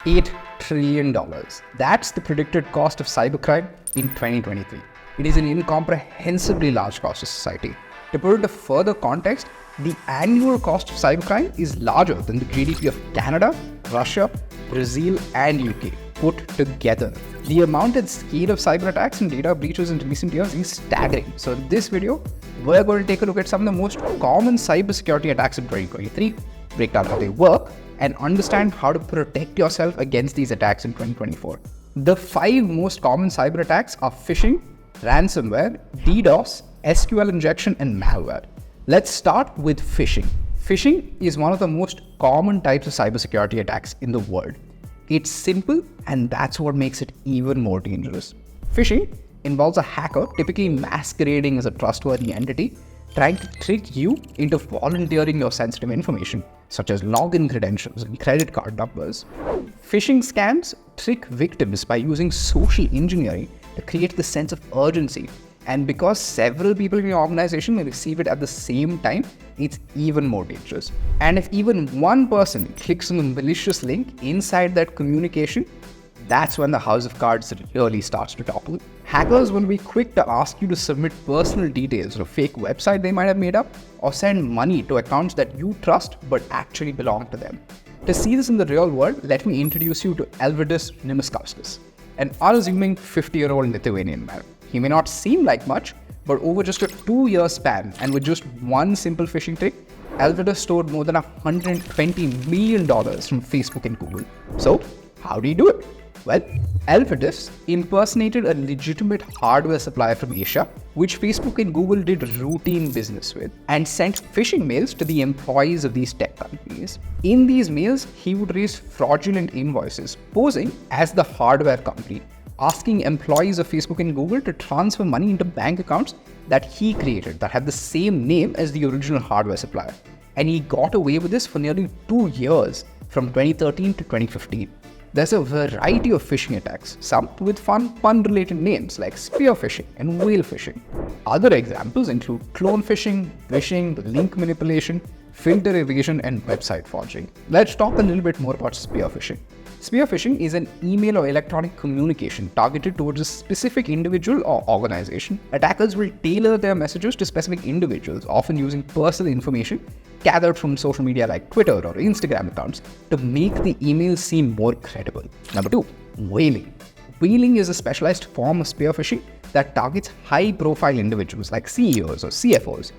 $8 trillion. That's the predicted cost of cybercrime in 2023. It is an incomprehensibly large cost to society. To put it into further context, the annual cost of cybercrime is larger than the GDP of Canada, Russia, Brazil, and UK put together. The amount and scale of cyber attacks and data breaches in recent years is staggering. So in this video, we're going to take a look at some of the most common cybersecurity attacks in 2023, break down how they work, and understand how to protect yourself against these attacks in 2024. The 5 most common cyber attacks are phishing, ransomware, DDoS, SQL injection, and malware. Let's start with phishing. Phishing is one of the most common types of cybersecurity attacks in the world. It's simple, and that's what makes it even more dangerous. Phishing involves a hacker, typically masquerading as a trustworthy entity, trying to trick you into volunteering your sensitive information, such as login credentials and credit card numbers. Phishing scams trick victims by using social engineering to create the sense of urgency. And because several people in your organization may receive it at the same time, it's even more dangerous. And if even one person clicks on a malicious link inside that communication, that's when the house of cards really starts to topple. Hackers will be quick to ask you to submit personal details of a fake website they might have made up, or send money to accounts that you trust but actually belong to them. To see this in the real world, let me introduce you to Elvidus Nimiskauskas, an unassuming 50-year-old Lithuanian man. He may not seem like much, but over just a 2-year span and with just one simple phishing trick, Elvidus stole more than $120 million from Facebook and Google. So, how do you do it? Well, Elvidus impersonated a legitimate hardware supplier from Asia, which Facebook and Google did routine business with, and sent phishing mails to the employees of these tech companies. In these mails, he would raise fraudulent invoices, posing as the hardware company, asking employees of Facebook and Google to transfer money into bank accounts that he created that had the same name as the original hardware supplier. And he got away with this for nearly 2 years, from 2013 to 2015. There's a variety of phishing attacks, some with fun pun-related names like spear phishing and whale phishing. Other examples include clone phishing, vishing, link manipulation, filter evasion, and website forging. Let's talk a little bit more about spear phishing. Spear phishing is an email or electronic communication targeted towards a specific individual or organization. Attackers will tailor their messages to specific individuals, often using personal information gathered from social media like Twitter or Instagram accounts to make the email seem more credible. Number 2, whaling. Whaling is a specialized form of spear phishing that targets high-profile individuals like CEOs or CFOs.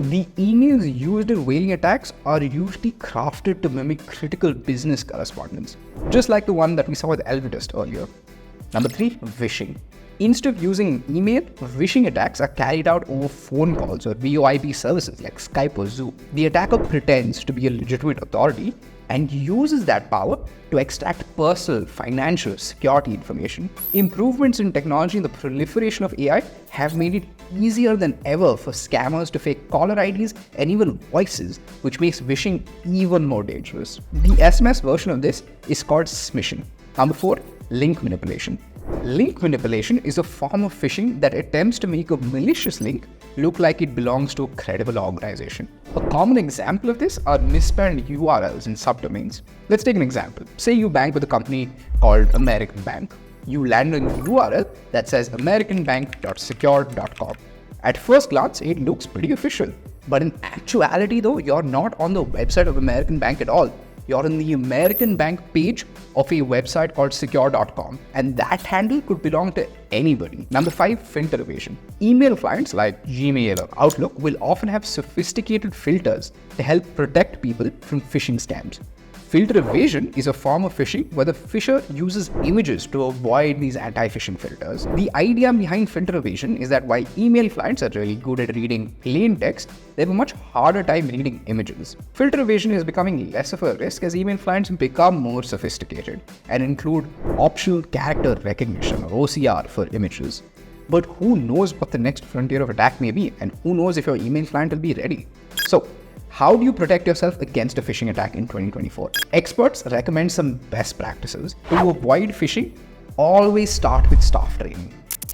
The emails used in whaling attacks are usually crafted to mimic critical business correspondence, just like the one that we saw with Elvidus earlier. Number 3, vishing. Instead of using email, vishing attacks are carried out over phone calls or VoIP services like Skype or Zoom. The attacker pretends to be a legitimate authority and uses that power to extract personal, financial, security information. Improvements in technology and the proliferation of AI have made it easier than ever for scammers to fake caller IDs and even voices, which makes vishing even more dangerous. The SMS version of this is called smishing. Number 4, link manipulation. Link manipulation is a form of phishing that attempts to make a malicious link look like it belongs to a credible organization. A common example of this are misspelled URLs in subdomains. Let's take an example. Say you bank with a company called American Bank. You land on a URL that says americanbank.secure.com. At first glance, it looks pretty official. But in actuality though, you're not on the website of American Bank at all. You're on the American Bank page of a website called secure.com, and that handle could belong to anybody. Number 5, filter evasion. Email clients like Gmail or Outlook will often have sophisticated filters to help protect people from phishing scams. Filter evasion is a form of phishing where the phisher uses images to avoid these anti-phishing filters. The idea behind filter evasion is that while email clients are really good at reading plain text, they have a much harder time reading images. Filter evasion is becoming less of a risk as email clients become more sophisticated and include optional character recognition or OCR for images. But who knows what the next frontier of attack may be, and who knows if your email client will be ready. So, how do you protect yourself against a phishing attack in 2024? Experts recommend some best practices. To avoid phishing, always start with staff training.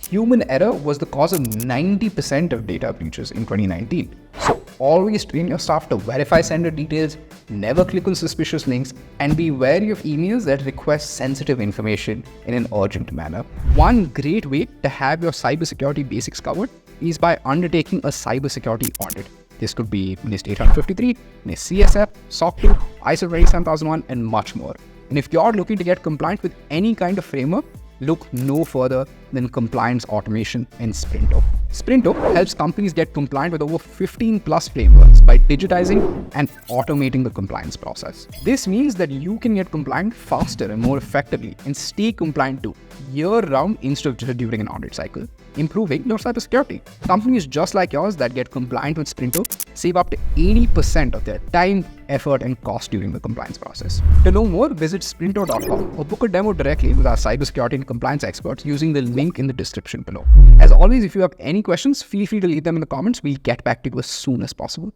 Human error was the cause of 90% of data breaches in 2019. So always train your staff to verify sender details, never click on suspicious links, and be wary of emails that request sensitive information in an urgent manner. One great way to have your cybersecurity basics covered is by undertaking a cybersecurity audit. This could be NIST 853, NIST CSF, SOC 2, ISO 27001, and much more. And if you're looking to get compliant with any kind of framework, look no further than compliance automation in Sprinto. Sprinto helps companies get compliant with over 15 plus frameworks by digitizing and automating the compliance process. This means that you can get compliant faster and more effectively and stay compliant too, year-round instead of just during an audit cycle, improving your cybersecurity. Companies just like yours that get compliant with Sprinto save up to 80% of their time, effort, and cost during the compliance process. To know more, visit sprinto.com or book a demo directly with our cybersecurity and compliance experts using the link in the description below. As always, if you have any questions, feel free to leave them in the comments. We'll get back to you as soon as possible.